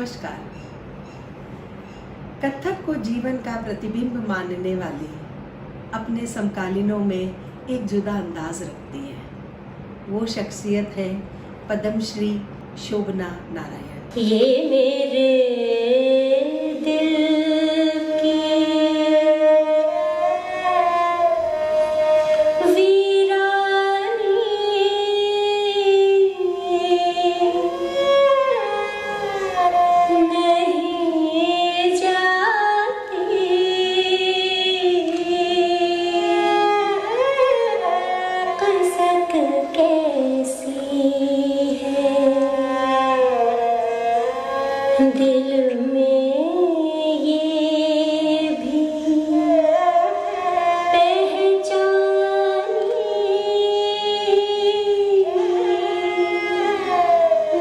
नमस्कार। कथक को जीवन का प्रतिबिंब मानने वाली अपने समकालीनों में एक जुदा अंदाज रखती है। वो शख्सियत है पद्मश्री शोभना नारायण। ये मेरे दिल दिल में ये भी पहचानी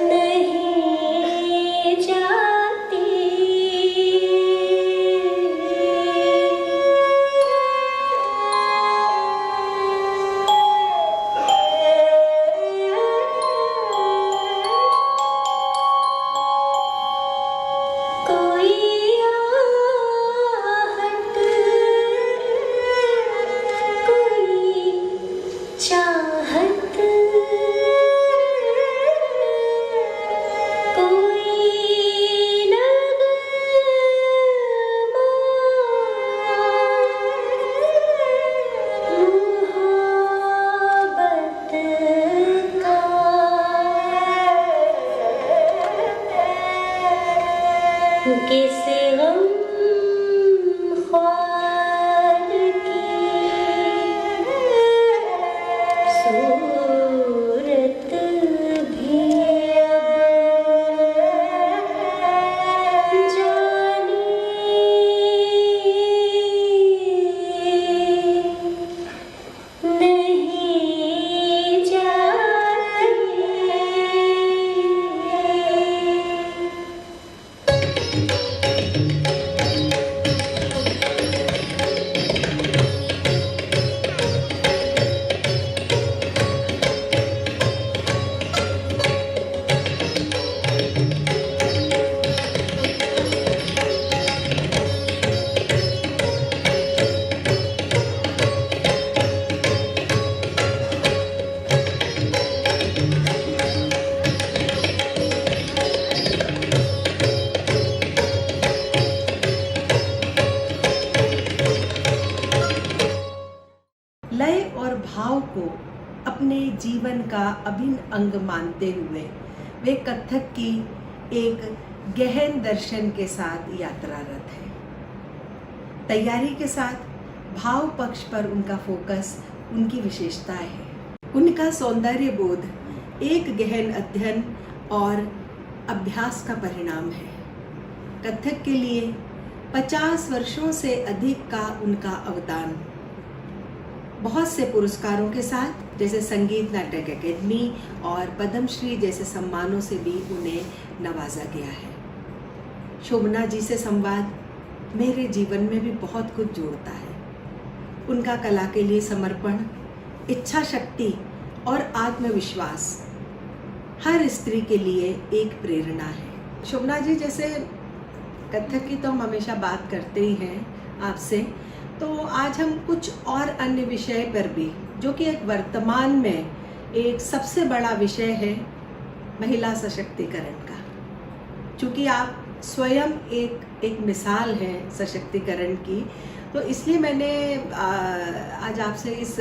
नहीं जाती। किसे गम ख्वार की सूरत भी अब जानी नहीं जाती। लय और भाव को अपने जीवन का अभिन्न अंग मानते हुए वे कथक की एक गहन दर्शन के साथ यात्रारत है। तैयारी के साथ भाव पक्ष पर उनका फोकस उनकी विशेषताएं है। उनका सौंदर्य बोध एक गहन अध्ययन और अभ्यास का परिणाम है। कथक के लिए 50 वर्षों से अधिक का उनका अवदान बहुत से पुरस्कारों के साथ जैसे संगीत नाटक अकेडमी और पद्मश्री जैसे सम्मानों से भी उन्हें नवाजा गया है। शोभना जी से संवाद मेरे जीवन में भी बहुत कुछ जोड़ता है। उनका कला के लिए समर्पण, इच्छा शक्ति और आत्मविश्वास हर स्त्री के लिए एक प्रेरणा है। शोभना जी जैसे कथक की तो हम हमेशा बात करते ही हैं आपसे, तो आज हम कुछ और अन्य विषय पर भी, जो कि एक वर्तमान में एक सबसे बड़ा विषय है, महिला सशक्तिकरण का। क्योंकि आप स्वयं एक मिसाल हैं सशक्तिकरण की, तो इसलिए मैंने आज आपसे इस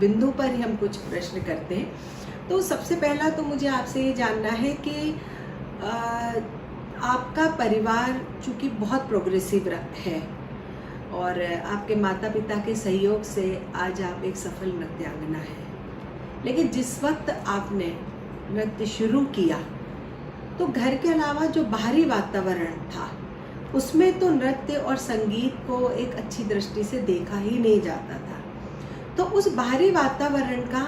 बिंदु पर ही हम कुछ प्रश्न करते हैं। तो सबसे पहला तो मुझे आपसे ये जानना है कि आपका परिवार चूँकि बहुत प्रोग्रेसिव है और आपके माता पिता के सहयोग से आज आप एक सफल नृत्यांगना हैं, लेकिन जिस वक्त आपने नृत्य शुरू किया तो घर के अलावा जो बाहरी वातावरण था उसमें तो नृत्य और संगीत को एक अच्छी दृष्टि से देखा ही नहीं जाता था। तो उस बाहरी वातावरण का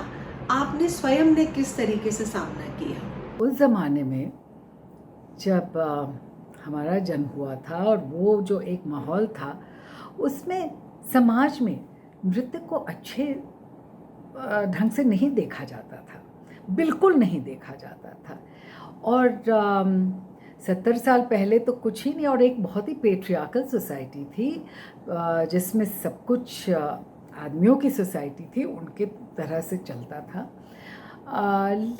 आपने स्वयं ने किस तरीके से सामना किया? उस ज़माने में जब हमारा जन्म हुआ था और वो जो एक माहौल था उसमें समाज में नृत्य को अच्छे ढंग से नहीं देखा जाता था, बिल्कुल नहीं देखा जाता था। और 70 साल पहले तो कुछ ही नहीं, और एक बहुत ही पेट्रियार्कल सोसाइटी थी जिसमें सब कुछ आदमियों की सोसाइटी थी, उनके तरह से चलता था।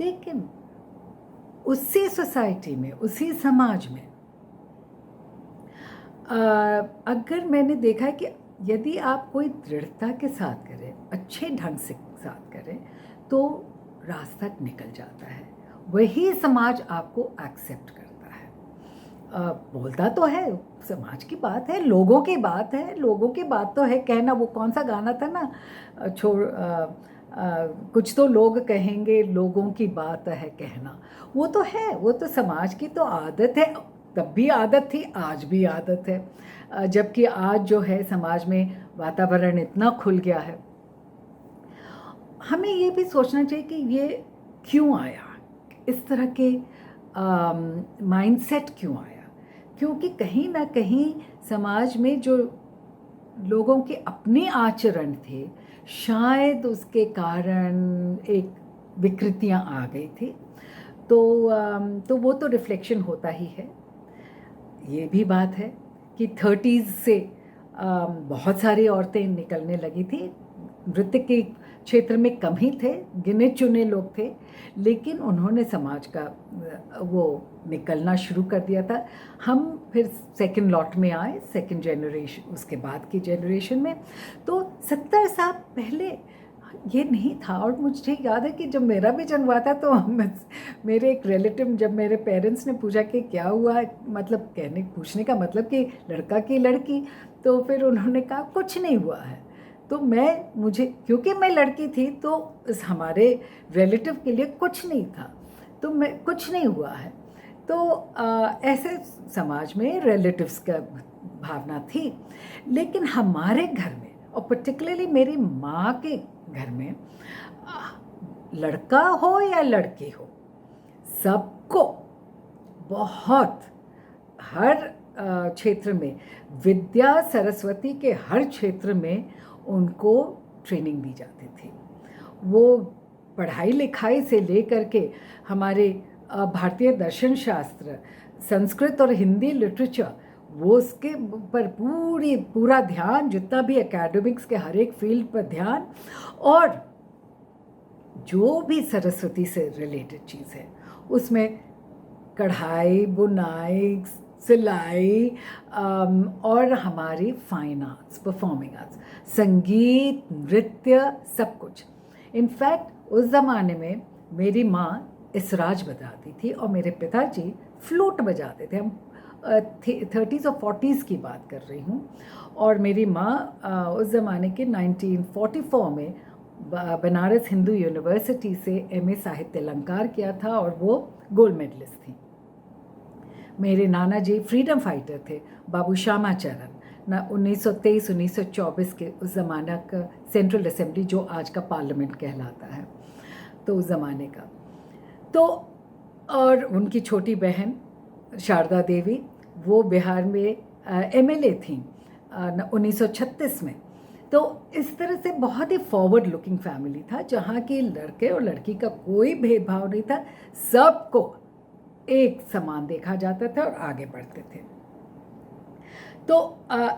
लेकिन उसी सोसाइटी में, उसी समाज में अगर मैंने देखा है कि यदि आप कोई दृढ़ता के साथ करें, अच्छे ढंग से साथ करें, तो रास्ता निकल जाता है। वही समाज आपको एक्सेप्ट करता है। बोलता तो है, समाज की बात है, लोगों की बात है, लोगों की बात तो है कहना। वो कौन सा गाना था ना, कुछ तो लोग कहेंगे, लोगों की बात है कहना। वो तो है, वो तो समाज की तो आदत है, तब भी आदत थी, आज भी आदत है। जबकि आज जो है समाज में वातावरण इतना खुल गया है। हमें ये भी सोचना चाहिए कि ये क्यों आया, इस तरह के माइंडसेट क्यों आया। क्योंकि कहीं ना कहीं समाज में जो लोगों के अपने आचरण थे, शायद उसके कारण एक विकृतियां आ गई थी। तो वो तो रिफ्लेक्शन होता ही है। ये भी बात है कि 30s से बहुत सारी औरतें निकलने लगी थी। नृत्य के क्षेत्र में कम ही थे, गिने चुने लोग थे, लेकिन उन्होंने समाज का वो निकलना शुरू कर दिया था। हम फिर सेकंड लॉट में आए, सेकंड जनरेशन, उसके बाद की जनरेशन में। तो 70 साल पहले ये नहीं था। और मुझे याद है कि जब मेरा भी जन्म हुआ था तो मेरे एक रिलेटिव, जब मेरे पेरेंट्स ने पूछा कि क्या हुआ है, मतलब पूछने का मतलब कि लड़का की लड़की, तो फिर उन्होंने कहा कुछ नहीं हुआ है। तो क्योंकि मैं लड़की थी, तो हमारे रिलेटिव के लिए कुछ नहीं था, तो कुछ नहीं हुआ है। तो ऐसे समाज में रिलेटिव्स का भावना थी। लेकिन हमारे घर में, और पर्टिकुलरली मेरी माँ के घर में, लड़का हो या लड़की हो, सबको बहुत, हर क्षेत्र में, विद्या सरस्वती के हर क्षेत्र में उनको ट्रेनिंग दी जाती थी। वो पढ़ाई लिखाई से लेकर के हमारे भारतीय दर्शन शास्त्र, संस्कृत और हिंदी लिटरेचर, वो उसके पर पूरा ध्यान, जितना भी एकेडमिक्स के हर एक फील्ड पर ध्यान, और जो भी सरस्वती से रिलेटेड चीज़ है उसमें कढ़ाई, बुनाई, सिलाई, और हमारी फाइन आर्ट्स, परफॉर्मिंग आर्ट्स, संगीत, नृत्य, सब कुछ। इनफैक्ट उस ज़माने में मेरी माँ इसराज बजाती थी और मेरे पिताजी फ्लूट बजाते थे। हम 30s और 40s की बात कर रही हूँ। और मेरी माँ उस ज़माने के 1944 में बनारस हिंदू यूनिवर्सिटी से MA साहित्य अलंकार किया था और वो गोल्ड मेडलिस्ट थी। मेरे नाना जी फ्रीडम फाइटर थे, बाबू श्यामाचरण, 1923-1924 के उस ज़माना का सेंट्रल असेंबली, जो आज का पार्लियामेंट कहलाता है, तो उस ज़माने का। तो और उनकी छोटी बहन शारदा देवी, वो बिहार में MLA थी 1936 में। तो इस तरह से बहुत ही फॉरवर्ड लुकिंग फैमिली था, जहाँ की लड़के और लड़की का कोई भेदभाव नहीं था, सबको एक समान देखा जाता था और आगे बढ़ते थे। तो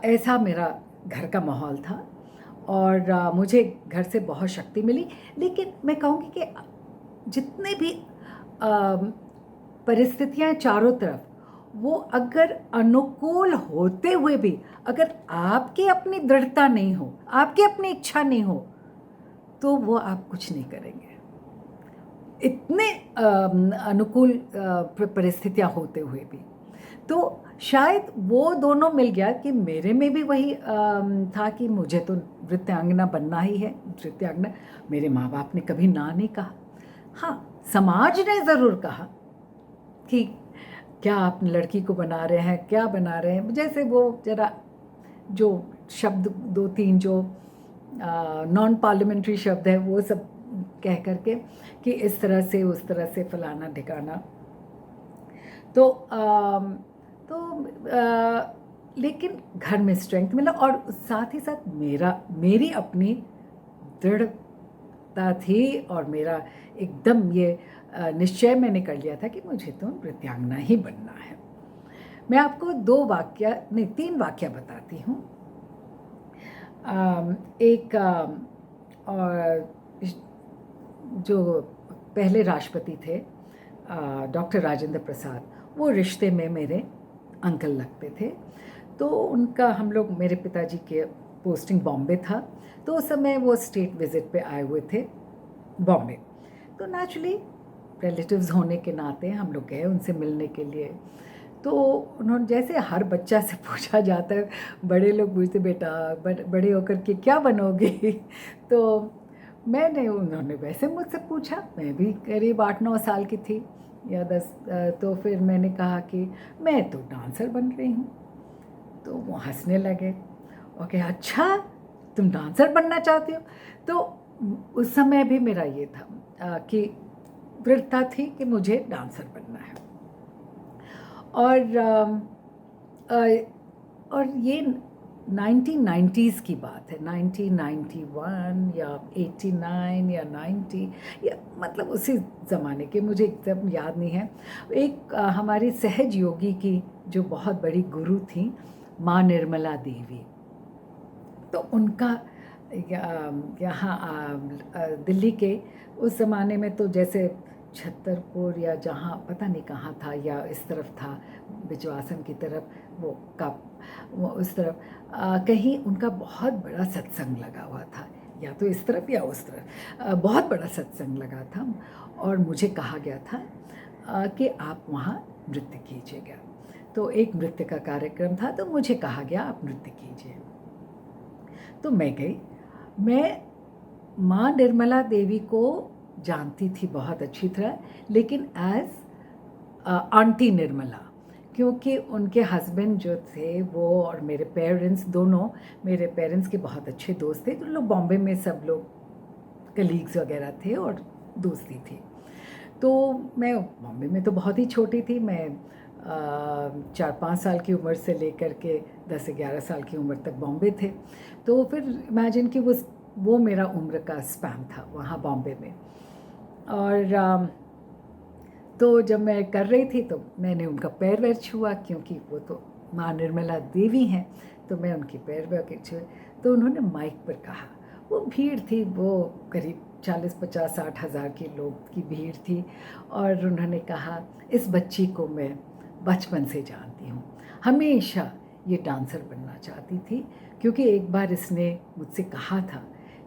ऐसा मेरा घर का माहौल था और मुझे घर से बहुत शक्ति मिली। लेकिन मैं कहूँगी कि जितने भी परिस्थितियाँ चारों तरफ, वो अगर अनुकूल होते हुए भी अगर आपकी अपनी दृढ़ता नहीं हो, आपकी अपनी इच्छा नहीं हो, तो वो आप कुछ नहीं करेंगे। इतने अनुकूल परिस्थितियाँ होते हुए भी। तो शायद वो दोनों मिल गया कि मेरे में भी वही था कि मुझे तो नृत्यांगना बनना ही है। नृत्यांगना, मेरे माँ बाप ने कभी ना नहीं कहा। हाँ, समाज ने ज़रूर कहा कि क्या आप लड़की को बना रहे हैं, क्या बना रहे हैं, जैसे वो जरा जो शब्द 2-3 जो नॉन पार्लियामेंट्री शब्द है वो सब कह करके कि इस तरह से उस तरह से फलाना ठिकाना। लेकिन घर में स्ट्रेंथ मिला और साथ ही साथ मेरी अपनी दृढ़ता थी और मेरा एकदम ये निश्चय मैंने कर लिया था कि मुझे तो नृत्यांगना ही बनना है। मैं आपको 3 वाक्य बताती हूँ। एक और जो पहले राष्ट्रपति थे डॉक्टर राजेंद्र प्रसाद, वो रिश्ते में मेरे अंकल लगते थे। तो उनका हम लोग, मेरे पिताजी के पोस्टिंग बॉम्बे था, तो उस समय वो स्टेट विज़िट पे आए हुए थे बॉम्बे। तो नेचुरली रिलेटिव्स होने के नाते हम लोग गए उनसे मिलने के लिए। तो उन्होंने, जैसे हर बच्चा से पूछा जाता है, बड़े लोग पूछते बेटा बड़े होकर के क्या बनोगे तो उन्होंने वैसे मुझसे पूछा, मैं भी करीब 8-9 साल की थी या 10, तो फिर मैंने कहा कि मैं तो डांसर बन रही हूँ। तो वो हंसने लगे और कहे अच्छा तुम डांसर बनना चाहती हो। तो उस समय भी मेरा ये था कि दृढ़ता थी कि मुझे डांसर बनना है। और ये 1990s की बात है, 1991 या 89 या 90, या मतलब उसी ज़माने के, मुझे एकदम याद नहीं है। एक हमारी सहज योगी की जो बहुत बड़ी गुरु थी माँ निर्मला देवी, तो उनका यहाँ दिल्ली के उस ज़माने में तो जैसे छतरपुर या जहाँ पता नहीं कहाँ था, या इस तरफ था बिजवासन की तरफ, वो उस तरफ कहीं उनका बहुत बड़ा सत्संग लगा हुआ था, या तो इस तरफ या उस तरफ बहुत बड़ा सत्संग लगा था। और मुझे कहा गया था कि आप वहाँ नृत्य कीजिएगा। तो एक नृत्य का कार्यक्रम था, तो मुझे कहा गया आप नृत्य कीजिए। तो मैं गई। मैं माँ निर्मला देवी को जानती थी बहुत अच्छी तरह, लेकिन एज आंटी निर्मला, क्योंकि उनके हस्बैंड जो थे वो और मेरे पेरेंट्स दोनों, मेरे पेरेंट्स के बहुत अच्छे दोस्त थे। तो लोग बॉम्बे में सब लोग कलीग्स वगैरह थे और दोस्ती थी। तो मैं बॉम्बे में तो बहुत ही छोटी थी, मैं 4-5 साल की उम्र से लेकर के 10-11 साल की उम्र तक बॉम्बे थे। तो फिर इमेजिन कि वो मेरा उम्र का स्पैन था वहाँ बॉम्बे में। और तो जब मैं कर रही थी तो मैंने उनका पैर वैर छुआ, क्योंकि वो तो माँ निर्मला देवी हैं, तो मैं उनकी पैर वैर छुए। तो उन्होंने माइक पर कहा, वो भीड़ थी, वो करीब 40-50-60 हज़ार के लोग की भीड़ थी, और उन्होंने कहा इस बच्ची को मैं बचपन से जानती हूँ, हमेशा ये डांसर बनना चाहती थी, क्योंकि एक बार इसने मुझसे कहा था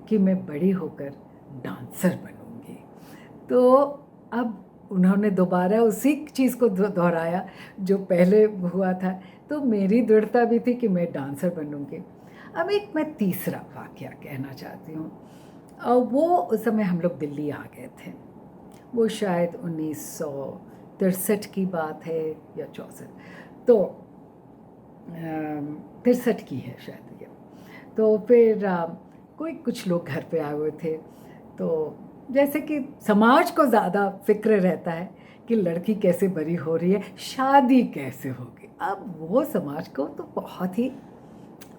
कि मैं बड़ी होकर डांसर बनूँगी। तो अब उन्होंने दोबारा उसी चीज़ को दोहराया जो पहले हुआ था, तो मेरी दृढ़ता भी थी कि मैं डांसर बनूँगी। अब एक मैं तीसरा वाक़या कहना चाहती हूँ। और वो उस समय हम लोग दिल्ली आ गए थे, वो शायद 1963 की बात है या 64, तो 63 की है शायद ये। तो फिर कुछ लोग घर पे आए हुए थे, तो जैसे कि समाज को ज़्यादा फिक्र रहता है कि लड़की कैसे बड़ी हो रही है, शादी कैसे होगी। अब वो समाज को तो बहुत ही,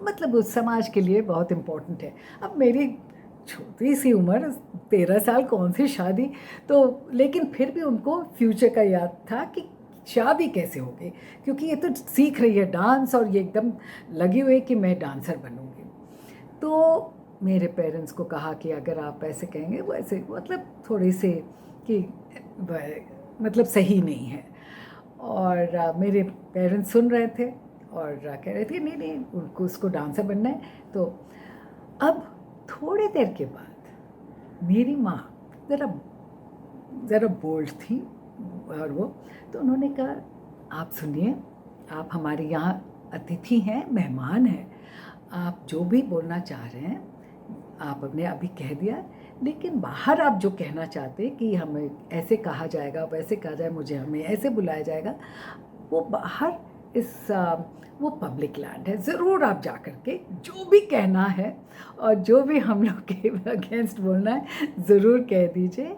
मतलब उस समाज के लिए बहुत इम्पोर्टेंट है। अब मेरी छोटी सी उम्र 13 साल, कौन सी शादी, तो लेकिन फिर भी उनको फ्यूचर का याद था कि शादी कैसे होगी, क्योंकि ये तो सीख रही है डांस, और ये एकदम लगी हुई है कि मैं डांसर बनूंगी। तो मेरे पेरेंट्स को कहा कि अगर आप ऐसे कहेंगे, वो ऐसे मतलब थोड़ी से कि मतलब सही नहीं है। और मेरे पेरेंट्स सुन रहे थे और कह रहे थे नहीं उनको उसको डांसर बनना है। तो अब थोड़ी देर के बाद मेरी माँ ज़रा बोल्ड थी, और वो तो उन्होंने कहा आप सुनिए, आप हमारे यहाँ अतिथि हैं, मेहमान हैं, आप जो भी बोलना चाह रहे हैं आप अपने अभी कह दिया, लेकिन बाहर आप जो कहना चाहते कि हमें ऐसे कहा जाएगा, वैसे कहा जाए, मुझे हमें ऐसे बुलाया जाएगा, वो बाहर वो पब्लिक लैंड है, ज़रूर आप जा कर के जो भी कहना है और जो भी हम लोग के अगेंस्ट बोलना है ज़रूर कह दीजिए।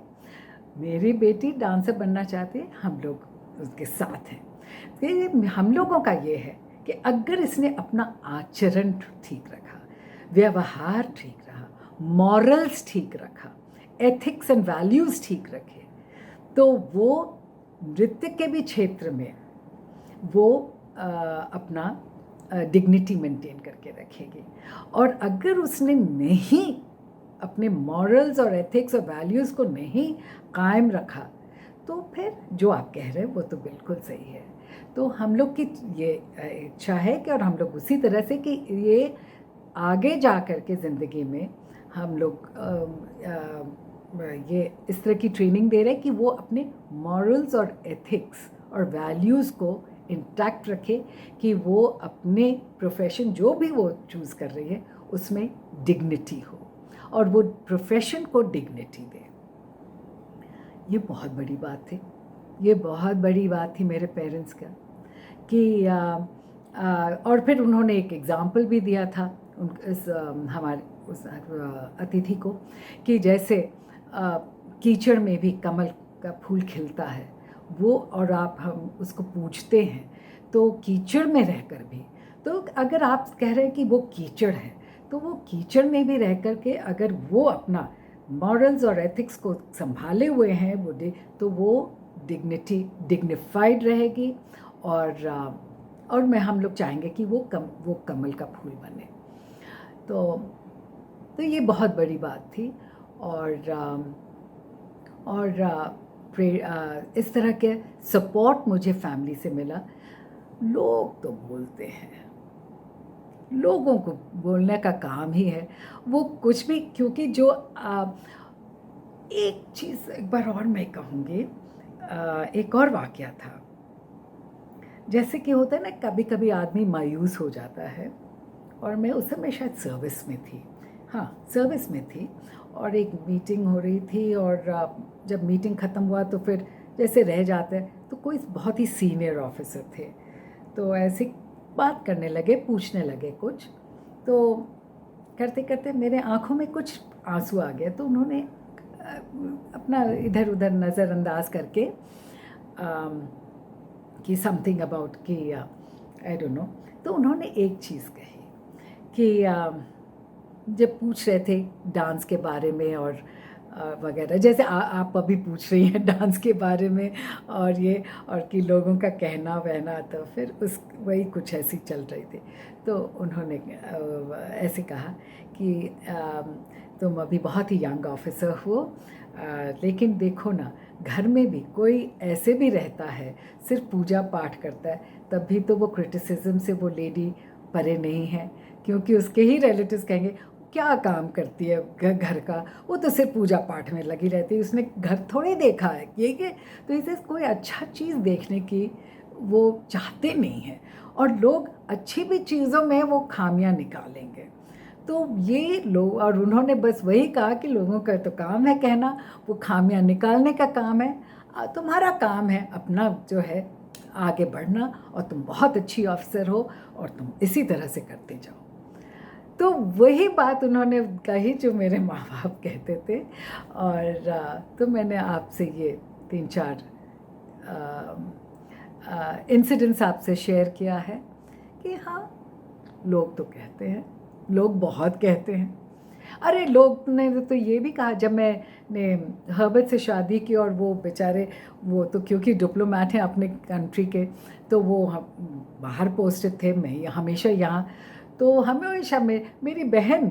मेरी बेटी डांसर बनना चाहती है, हम लोग उसके साथ हैं। हम लोगों का ये है कि अगर इसने अपना आचरण ठीक रखा, व्यवहार ठीक रहा, मॉरल्स ठीक रखा, एथिक्स एंड वैल्यूज़ ठीक रखे, तो वो नृत्य के भी क्षेत्र में वो अपना डिग्निटी मेंटेन करके रखेगी। और अगर उसने नहीं अपने मॉरल्स और एथिक्स और वैल्यूज़ को नहीं कायम रखा, तो फिर जो आप कह रहे हैं वो तो बिल्कुल सही है। तो हम लोग की ये इच्छा है कि, और हम लोग उसी तरह से कि ये आगे जा कर के ज़िंदगी में हम लोग ये इस तरह की ट्रेनिंग दे रहे हैं कि वो अपने मॉरल्स और एथिक्स और वैल्यूज़ को इंटैक्ट रखे, कि वो अपने प्रोफेशन जो भी वो चूज़ कर रही है उसमें डिग्निटी हो और वो प्रोफेशन को डिग्निटी दे। ये बहुत बड़ी बात थी, ये बहुत बड़ी बात थी मेरे पेरेंट्स का कि और फिर उन्होंने एक एग्ज़ाम्पल भी दिया था हमारे उस अतिथि को, कि जैसे कीचड़ में भी कमल का फूल खिलता है वो, और आप हम उसको पूजते हैं तो कीचड़ में रहकर भी, तो अगर आप कह रहे हैं कि वो कीचड़ है तो वो कीचड़ में भी रह कर के अगर वो अपना मॉरल्स और एथिक्स को संभाले हुए हैं वो तो वो डिग्निफाइड रहेगी। और हम लोग चाहेंगे कि वो कमल का फूल बने। तो ये बहुत बड़ी बात थी। और इस तरह के सपोर्ट मुझे फैमिली से मिला। लोग तो बोलते हैं, लोगों को बोलने का काम ही है वो कुछ भी, क्योंकि जो एक चीज़ एक बार और मैं कहूँगी, एक और वाक़या था। जैसे कि होता है ना, कभी कभी आदमी मायूस हो जाता है, और मैं उस समय शायद सर्विस में थी, हाँ सर्विस में थी, और एक मीटिंग हो रही थी, और जब मीटिंग ख़त्म हुआ तो फिर जैसे रह जाते हैं, तो कोई बहुत ही सीनियर ऑफिसर थे, तो ऐसी बात करने लगे, पूछने लगे कुछ, तो करते करते मेरे आँखों में कुछ आंसू आ गया, तो उन्होंने अपना इधर उधर नज़रअंदाज करके कि समथिंग अबाउट कि आई डोंट नो, तो उन्होंने एक चीज़ कही कि जब पूछ रहे थे डांस के बारे में और वगैरह, जैसे आप अभी पूछ रही हैं डांस के बारे में और ये, और कि लोगों का कहना वहना, तो फिर वही कुछ ऐसी चल रही थी। तो उन्होंने ऐसे कहा कि तुम अभी बहुत ही यंग ऑफिसर हो, लेकिन देखो ना, घर में भी कोई ऐसे भी रहता है, सिर्फ पूजा पाठ करता है, तब भी तो वो क्रिटिसिज्म से वो लेडी परे नहीं है, क्योंकि उसके ही रिलेटिव्स कहेंगे क्या काम करती है घर का, वो तो सिर्फ पूजा पाठ में लगी रहती है, उसने घर थोड़े देखा है ये तो इसे कोई अच्छा चीज़ देखने की वो चाहते नहीं हैं, और लोग अच्छी भी चीज़ों में वो खामियां निकालेंगे। तो ये लोग, और उन्होंने बस वही कहा कि लोगों का तो काम है कहना, वो खामियां निकालने का काम है, तुम्हारा काम है अपना जो है आगे बढ़ना, और तुम बहुत अच्छी ऑफिसर हो और तुम इसी तरह से करते जाओ। तो वही बात उन्होंने कही जो मेरे माँ बाप कहते थे, और तो मैंने आपसे ये 3-4 इंसिडेंट्स आपसे शेयर किया है कि हाँ, लोग तो कहते हैं, लोग बहुत कहते हैं। अरे लोग ने तो ये भी कहा, जब मैंने हर्बत से शादी की और वो बेचारे, वो तो क्योंकि डिप्लोमेट हैं अपने कंट्री के, तो वो बाहर पोस्टेड थे, मैं हमेशा यहाँ, तो हमेशा मेरी बहन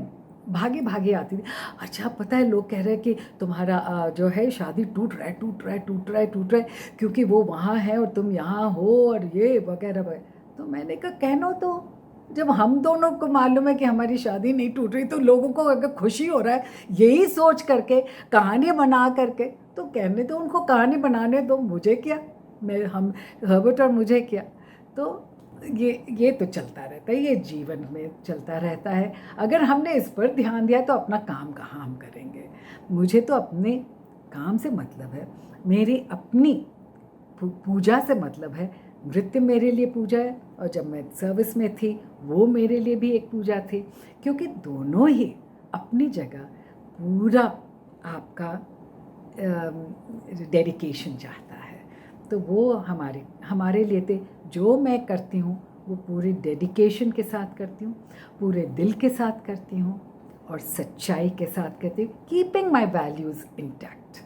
भागी भागी आती थी, अच्छा पता है लोग कह रहे हैं कि तुम्हारा जो है शादी टूट रहा है क्योंकि वो वहाँ है और तुम यहाँ हो, और ये वगैरह वगैरह। तो मैंने कहा कहनो, तो जब हम दोनों को मालूम है कि हमारी शादी नहीं टूट रही, तो लोगों को अगर खुशी हो रहा है यही सोच करके, कहानी बना करके, तो कहने दो उनको, कहानी बनाने दो, मुझे क्या, हम हर्बर्ट और मुझे क्या। तो ये तो चलता रहता है, ये जीवन में चलता रहता है। अगर हमने इस पर ध्यान दिया तो अपना काम कहाँ हम करेंगे। मुझे तो अपने काम से मतलब है, मेरी अपनी पूजा से मतलब है। नृत्य मेरे लिए पूजा है, और जब मैं सर्विस में थी वो मेरे लिए भी एक पूजा थी, क्योंकि दोनों ही अपनी जगह पूरा आपका डेडिकेशन चाहता है। तो वो हमारे लिए थे, जो मैं करती हूँ वो पूरी डेडिकेशन के साथ करती हूँ, पूरे दिल के साथ करती हूँ, और सच्चाई के साथ करती हूँ, कीपिंग माई वैल्यूज़ इंटैक्ट।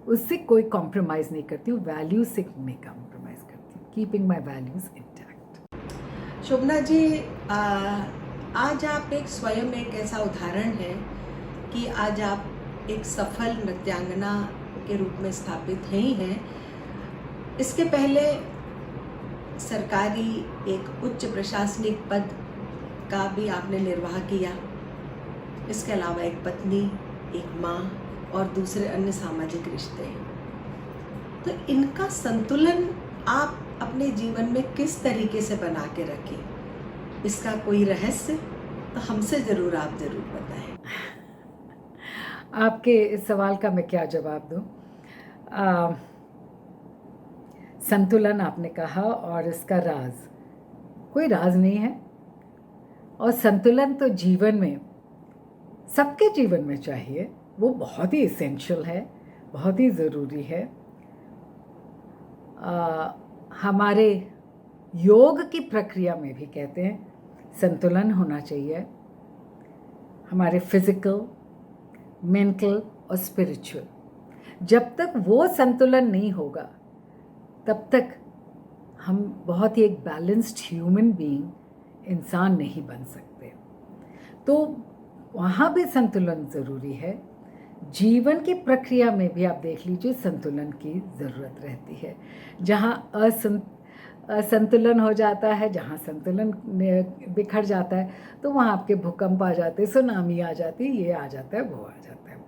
उससे कोई कॉम्प्रोमाइज़ नहीं करती हूँ, वैल्यूज़ से मैं कॉम्प्रोमाइज़ करती हूँ, कीपिंग माई वैल्यूज़ इंटैक्ट। शोभना जी, आज आप एक स्वयं एक ऐसा उदाहरण है कि आज आप एक सफल नृत्यांगना के रूप में स्थापित हैं ही हैं। इसके पहले सरकारी एक उच्च प्रशासनिक पद का भी आपने निर्वाह किया। इसके अलावा एक पत्नी, एक माँ और दूसरे अन्य सामाजिक रिश्ते। तो इनका संतुलन आप अपने जीवन में किस तरीके से बना के रखें? इसका कोई रहस्य तो हमसे ज़रूर बताएं। आपके इस सवाल का मैं क्या जवाब दूं? संतुलन आपने कहा, और इसका राज कोई राज नहीं है। और संतुलन तो जीवन में, सबके जीवन में चाहिए। वो बहुत ही इसेंशियल है, बहुत ही ज़रूरी है। हमारे योग की प्रक्रिया में भी कहते हैं संतुलन होना चाहिए। हमारे फिजिकल, मेंटल और स्पिरिचुअल, जब तक वो संतुलन नहीं होगा तब तक हम बहुत ही एक बैलेंस्ड ह्यूमन बीइंग, इंसान नहीं बन सकते। तो वहाँ भी संतुलन ज़रूरी है। जीवन की प्रक्रिया में भी आप देख लीजिए संतुलन की ज़रूरत रहती है। जहाँ असंतुलन हो जाता है, जहाँ संतुलन बिखर जाता है, तो वहाँ आपके भूकंप आ जाते हैं, सुनामी आ जाती है, ये आ जाता है, वो आ जाता है।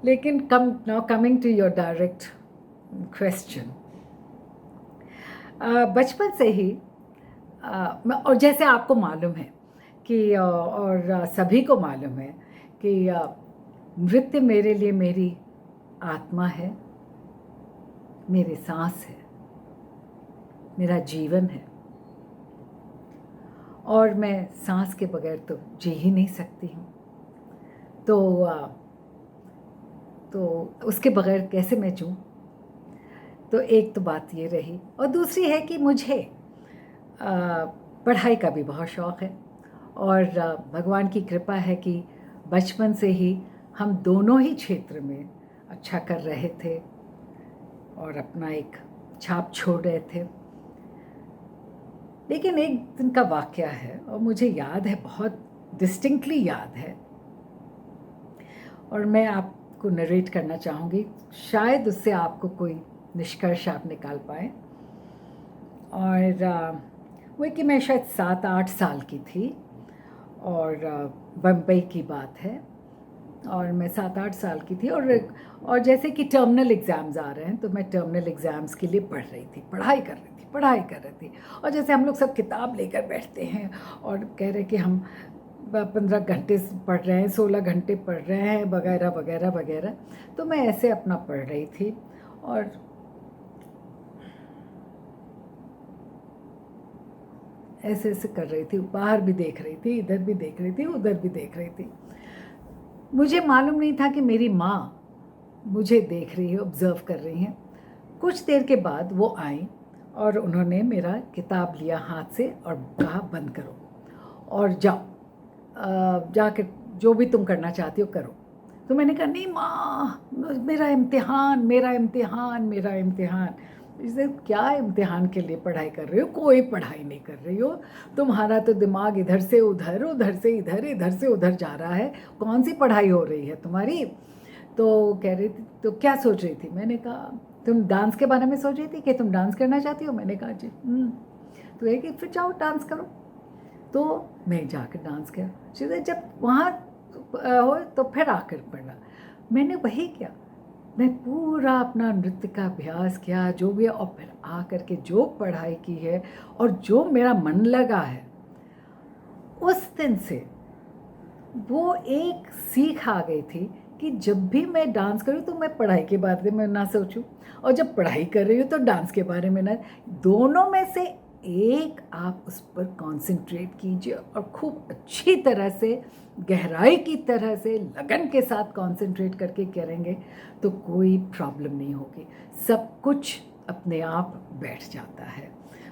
लेकिन coming to your direct question, बचपन से ही और जैसे आपको मालूम है कि और सभी को मालूम है कि नृत्य मेरे लिए मेरी आत्मा है, मेरी सांस है, मेरा जीवन है। और मैं सांस के बगैर तो जी ही नहीं सकती हूँ। तो उसके बगैर कैसे मैं जीऊँ? तो एक तो बात ये रही, और दूसरी है कि मुझे पढ़ाई का भी बहुत शौक़ है। और भगवान की कृपा है कि बचपन से ही हम दोनों ही क्षेत्र में अच्छा कर रहे थे और अपना एक छाप छोड़ रहे थे। लेकिन एक दिन का वाक़या है और मुझे याद है, बहुत डिस्टिंक्टली याद है, और मैं आपको नरेट करना चाहूँगी। शायद उससे आपको कोई निष्कर्ष आप निकाल पाए। और वो कि मैं शायद 7-8 साल की थी और बम्बई की बात है, और मैं 7-8 साल की थी। और जैसे कि टर्मिनल एग्ज़ाम्स आ रहे हैं, तो मैं टर्मिनल एग्ज़ाम्स के लिए पढ़ाई कर रही थी। और जैसे हम लोग सब किताब लेकर बैठते हैं और कह रहे कि हम 15 घंटे पढ़ रहे हैं, 16 घंटे पढ़ रहे हैं, वगैरह वगैरह वगैरह। तो मैं ऐसे अपना पढ़ रही थी और ऐसे कर रही थी, बाहर भी देख रही थी, इधर भी देख रही थी, उधर भी देख रही थी। मुझे मालूम नहीं था कि मेरी माँ मुझे देख रही है, ऑब्ज़र्व कर रही हैं। कुछ देर के बाद वो आई और उन्होंने मेरा किताब लिया हाथ से और कहा बंद करो और जाओ, जाकर जो भी तुम करना चाहती हो करो। तो मैंने कहा नहीं माँ, मेरा इम्तिहान। इसे क्या इम्तिहान के लिए पढ़ाई कर रही हो? कोई पढ़ाई नहीं कर रही हो, तुम्हारा तो दिमाग इधर से उधर, उधर से इधर, इधर से उधर जा रहा है। कौन सी पढ़ाई हो रही है तुम्हारी? तो कह रही थी तो क्या सोच रही थी? मैंने कहा तुम डांस के बारे में सोच रही थी कि तुम डांस करना चाहती हो? मैंने कहा जी। तो ये कि फिर जाओ डांस करो। तो मैं जाकर डांस किया। सीधे जब वहाँ हो तो फिर आकर पढ़ना। मैंने वही किया, मैं पूरा अपना नृत्य का अभ्यास किया जो भी है, और फिर आकर के जो पढ़ाई की है और जो मेरा मन लगा है, उस दिन से वो एक सीख आ गई थी कि जब भी मैं डांस करूँ तो मैं पढ़ाई के बारे में ना सोचूं, और जब पढ़ाई कर रही हूँ तो डांस के बारे में ना। दोनों में से एक आप उस पर कंसंट्रेट कीजिए और खूब अच्छी तरह से, गहराई की तरह से, लगन के साथ कंसंट्रेट करके करेंगे तो कोई प्रॉब्लम नहीं होगी। सब कुछ अपने आप बैठ जाता है।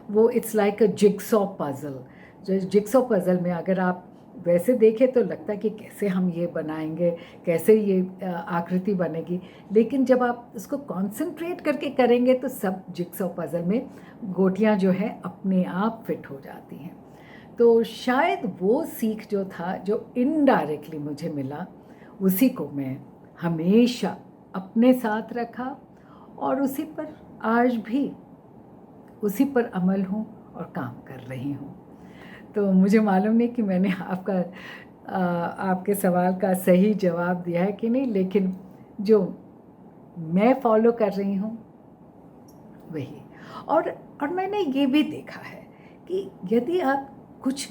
वो it's like a jigsaw puzzle. जो जिगसॉ पज़ल में अगर आप वैसे देखे तो लगता है कि कैसे हम ये बनाएंगे, कैसे ये आकृति बनेगी, लेकिन जब आप इसको कॉन्सेंट्रेट करके करेंगे तो सब जिक्सॉ पज़ल में गोटियाँ जो हैं अपने आप फिट हो जाती हैं। तो शायद वो सीख जो था, जो इनडायरेक्टली मुझे मिला, उसी को मैं हमेशा अपने साथ रखा और उसी पर आज भी उसी पर अमल हूँ और काम कर रही हूँ। तो मुझे मालूम नहीं कि मैंने आपके सवाल का सही जवाब दिया है कि नहीं, लेकिन जो मैं फॉलो कर रही हूँ वही। और मैंने ये भी देखा है कि यदि आप कुछ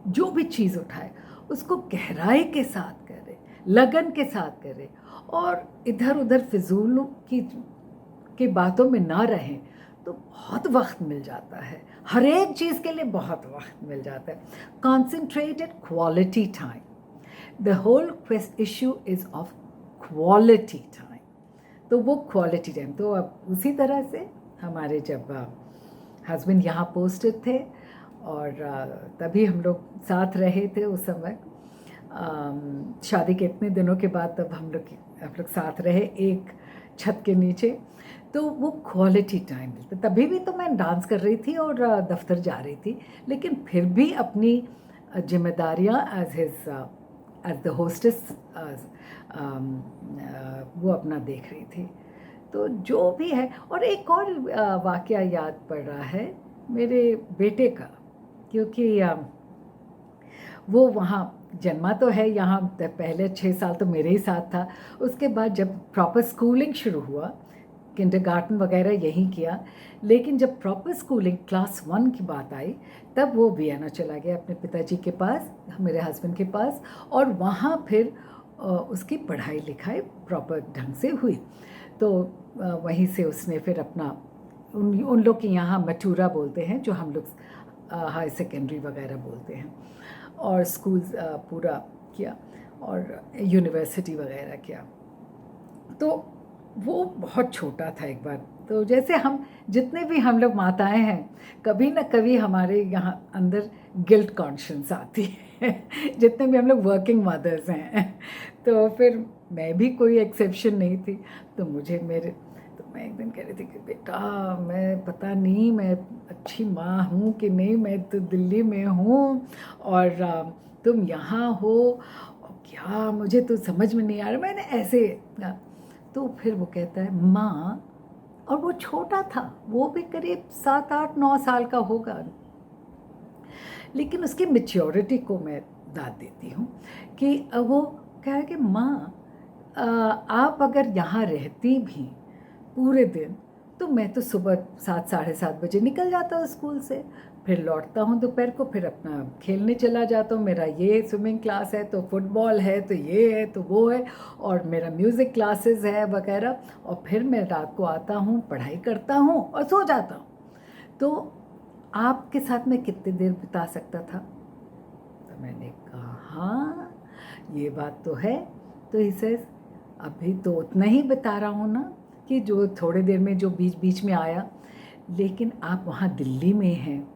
जो भी चीज़ उठाए उसको गहराई के साथ करें, लगन के साथ करें और इधर उधर फिजूल की बातों में ना रहें तो बहुत वक्त मिल जाता है, हर एक चीज़ के लिए बहुत वक्त मिल जाता है। Concentrated quality time, the whole issue is of quality time. तो वो क्वालिटी टाइम, तो अब उसी तरह से हमारे जब हस्बैंड यहाँ पोस्टेड थे और तभी हम लोग साथ रहे थे उस समय, शादी के इतने दिनों के बाद तब हम लोग साथ रहे एक छत के नीचे, तो वो क्वालिटी टाइम मिलता। तभी भी तो मैं डांस कर रही थी और दफ्तर जा रही थी, लेकिन फिर भी अपनी जिम्मेदारियाँ एज द होस्टेस वो अपना देख रही थी। तो जो भी है, और एक और वाक़या याद पड़ रहा है मेरे बेटे का, क्योंकि वो वहाँ जन्मा तो है यहाँ, पहले 6 साल तो मेरे ही साथ था। उसके बाद जब प्रॉपर स्कूलिंग शुरू हुआ, किंडरगार्टन वगैरह यहीं किया, लेकिन जब प्रॉपर स्कूलिंग क्लास 1 की बात आई तब वो वियना चला गया अपने पिताजी के पास, मेरे हस्बैंड के पास, और वहाँ फिर उसकी पढ़ाई लिखाई प्रॉपर ढंग से हुई। तो वहीं से उसने फिर अपना उन लोग के यहाँ मटूरा बोलते हैं, जो हम लोग हाई सेकेंडरी वगैरह बोलते हैं, और स्कूल पूरा किया और यूनिवर्सिटी वगैरह किया। तो वो बहुत छोटा था एक बार, तो जैसे हम जितने भी हम लोग माताएं हैं, कभी ना कभी हमारे यहाँ अंदर गिल्ट कॉन्शियंस आती है जितने भी हम लोग वर्किंग मदर्स हैं। तो फिर मैं भी कोई एक्सेप्शन नहीं थी। तो मैं एक दिन कह रही थी कि बेटा, मैं पता नहीं मैं अच्छी माँ हूँ कि नहीं, मैं तो दिल्ली में हूँ और तुम यहाँ हो, क्या मुझे तो समझ में नहीं आ रहा। मैंने ऐसे, तो फिर वो कहता है माँ, और वो छोटा था, वो भी करीब 7, 8, 9 साल का होगा, लेकिन उसकी मैच्योरिटी को मैं दाद देती हूँ कि वो कहा कि माँ, आप अगर यहाँ रहती भी पूरे दिन, तो मैं तो सुबह 7, साढ़े 7 बजे निकल जाता हूँ स्कूल से, फिर लौटता हूँ दोपहर को, फिर अपना खेलने चला जाता हूँ। मेरा ये स्विमिंग क्लास है, तो फुटबॉल है, तो ये है, तो वो है, और मेरा म्यूज़िक क्लासेस है वगैरह, और फिर मैं रात को आता हूँ, पढ़ाई करता हूँ और सो जाता हूँ। तो आपके साथ मैं कितनी देर बिता सकता था? तो मैंने कहा हाँ, ये बात तो है। तो इसे अभी तो उतना ही बता रहा हूँ ना, कि जो थोड़ी देर में जो बीच में आया, लेकिन आप वहाँ दिल्ली में हैं,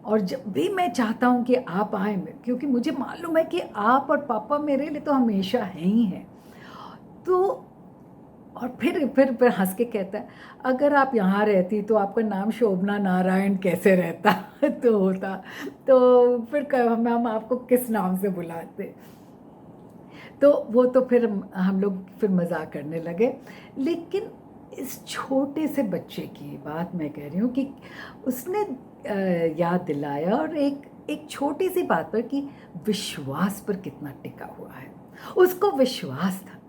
और जब भी मैं चाहता हूँ कि आप आए, क्योंकि मुझे मालूम है कि आप और पापा मेरे लिए तो हमेशा हैं ही हैं। तो और फिर हंस के कहता है, अगर आप यहाँ रहती तो आपका नाम शोभना नारायण कैसे रहता तो होता, तो फिर हम आपको किस नाम से बुलाते। तो वो तो फिर हम लोग फिर मजाक करने लगे। लेकिन इस छोटे से बच्चे की बात मैं कह रही हूँ कि उसने याद दिलाया, और एक छोटी सी बात पर कि विश्वास पर कितना टिका हुआ है। उसको विश्वास था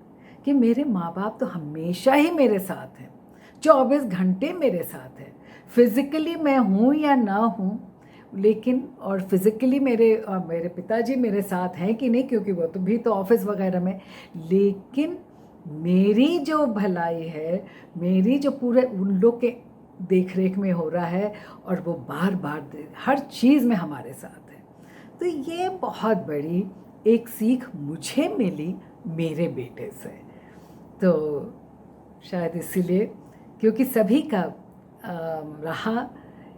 कि मेरे माँ बाप तो हमेशा ही मेरे साथ हैं, 24 घंटे मेरे साथ हैं, फिज़िकली मैं हूँ या ना हूँ, लेकिन और फिज़िकली मेरे पिताजी मेरे साथ हैं कि नहीं, क्योंकि वो तो भी तो ऑफिस वगैरह में, लेकिन मेरी जो भलाई है, मेरी जो पूरे उन लोग के देख रेख में हो रहा है, और वो बार बार हर चीज़ में हमारे साथ है। तो ये बहुत बड़ी एक सीख मुझे मिली मेरे बेटे से। तो शायद इसीलिए, क्योंकि सभी का रहा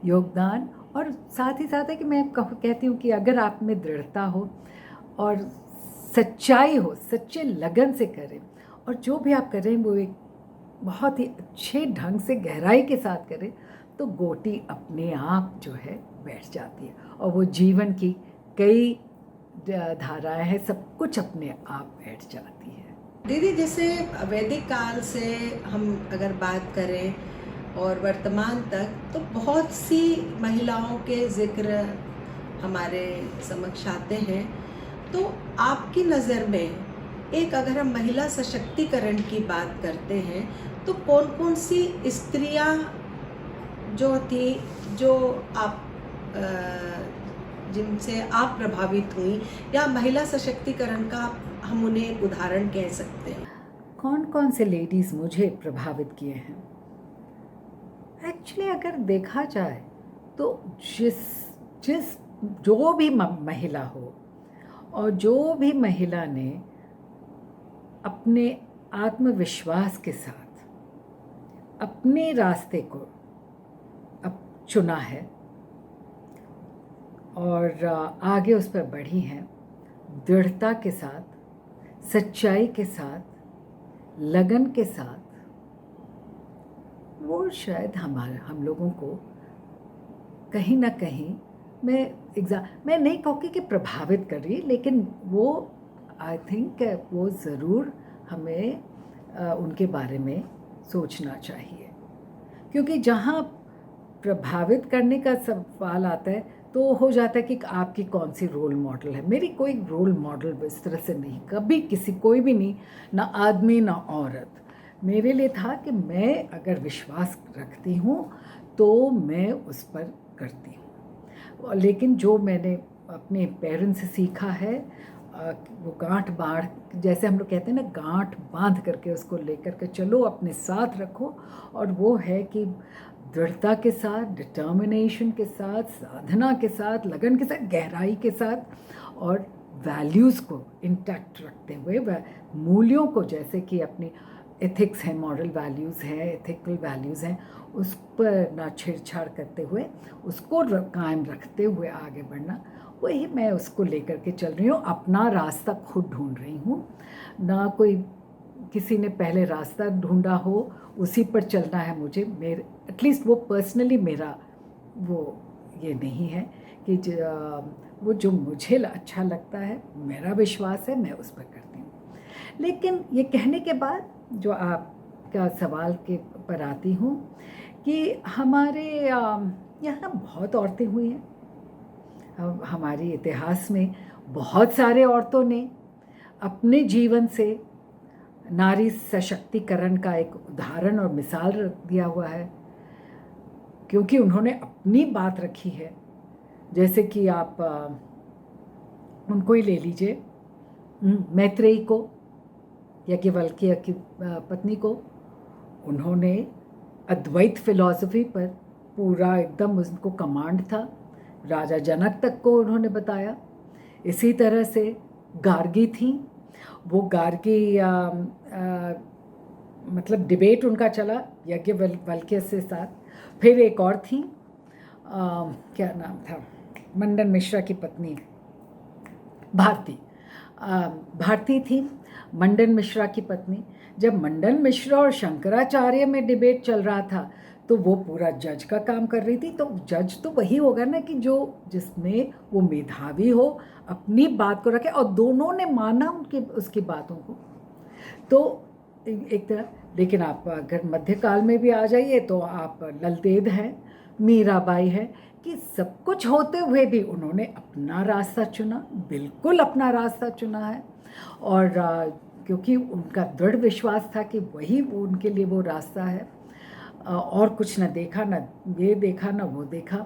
योगदान, और साथ ही साथ है कि मैं कहती हूँ कि अगर आप में दृढ़ता हो और सच्चाई हो, सच्चे लगन से करें, और जो भी आप करें वो एक बहुत ही अच्छे ढंग से गहराई के साथ करें, तो गोटी अपने आप जो है बैठ जाती है, और वो जीवन की कई धाराएं हैं, सब कुछ अपने आप बैठ जाती है। दीदी, जैसे वैदिक काल से हम अगर बात करें और वर्तमान तक, तो बहुत सी महिलाओं के जिक्र हमारे समक्ष आते हैं। तो आपकी नज़र में एक अगर हम महिला सशक्तिकरण की बात करते हैं, तो कौन कौन सी स्त्रियां जो थी, जो आप जिनसे आप प्रभावित हुई, या महिला सशक्तिकरण का हम उन्हें एक उदाहरण कह सकते हैं? कौन कौन से लेडीज़ मुझे प्रभावित किए हैं? एक्चुअली अगर देखा जाए तो जिस जो भी महिला हो, और जो भी महिला ने अपने आत्मविश्वास के साथ अपने रास्ते को अब चुना है और आगे उस पर बढ़ी हैं, दृढ़ता के साथ, सच्चाई के साथ, लगन के साथ, वो शायद हम लोगों को कहीं ना कहीं, मैं नहीं कहूँगी कि प्रभावित कर रही, लेकिन वो आई थिंक वो ज़रूर हमें उनके बारे में सोचना चाहिए, क्योंकि जहाँ प्रभावित करने का सवाल आता है तो हो जाता है कि आपकी कौन सी रोल मॉडल है। मेरी कोई रोल मॉडल इस तरह से नहीं, कभी कोई भी नहीं, ना आदमी ना औरत। मेरे लिए था कि मैं अगर विश्वास रखती हूँ तो मैं उस पर करती हूँ, लेकिन जो मैंने अपने पेरेंट्स से सीखा है, वो गांठ बांध, जैसे हम लोग कहते हैं ना, गांठ बांध करके उसको लेकर के चलो, अपने साथ रखो, और वो है कि दृढ़ता के साथ, डिटर्मिनेशन के साथ, साधना के साथ, लगन के साथ, गहराई के साथ, और वैल्यूज़ को इंटैक्ट रखते हुए, मूल्यों को, जैसे कि अपनी एथिक्स हैं, मॉरल वैल्यूज़ हैं, एथिकल वैल्यूज़ हैं, उस पर ना छेड़छाड़ करते हुए, उसको कायम रखते हुए आगे बढ़ना, वही मैं उसको लेकर के चल रही हूँ। अपना रास्ता खुद ढूंढ रही हूँ, ना कोई किसी ने पहले रास्ता ढूंढा हो उसी पर चलना है मुझे। मेरे एटलीस्ट वो पर्सनली मेरा वो ये नहीं है कि वो जो मुझे अच्छा लगता है, मेरा विश्वास है, मैं उस पर करती हूँ। लेकिन ये कहने के बाद जो आपका सवाल के पर आती हूँ कि हमारे यहाँ बहुत औरतें हुई हैं, हमारे इतिहास में बहुत सारे औरतों ने अपने जीवन से नारी सशक्तिकरण का एक उदाहरण और मिसाल दिया हुआ है, क्योंकि उन्होंने अपनी बात रखी है। जैसे कि आप उनको ही ले लीजिए, मैत्रेयी को, याज्ञवल्क्य की पत्नी को, उन्होंने अद्वैत फिलॉसफी पर पूरा एकदम उनको कमांड था, राजा जनक तक को उन्होंने बताया। इसी तरह से गार्गी थी, वो गार्गी मतलब डिबेट उनका चला याज्ञवल्क्य से साथ। फिर एक और थी, क्या नाम था, मंडन मिश्रा की पत्नी, भारती थी, मंडन मिश्रा की पत्नी। जब मंडन मिश्रा और शंकराचार्य में डिबेट चल रहा था तो वो पूरा जज का काम कर रही थी। तो जज तो वही होगा ना कि जो जिसमें वो मेधावी हो, अपनी बात को रखे, और दोनों ने माना उसकी बातों को। तो एक तरह, लेकिन आप अगर मध्यकाल में भी आ जाइए तो आप ललतेद हैं, मीराबाई है, कि सब कुछ होते हुए भी उन्होंने अपना रास्ता चुना, बिल्कुल अपना रास्ता चुना है। और क्योंकि उनका दृढ़ विश्वास था कि वही उनके लिए वो रास्ता है, और कुछ न देखा, न ये देखा, न वो देखा।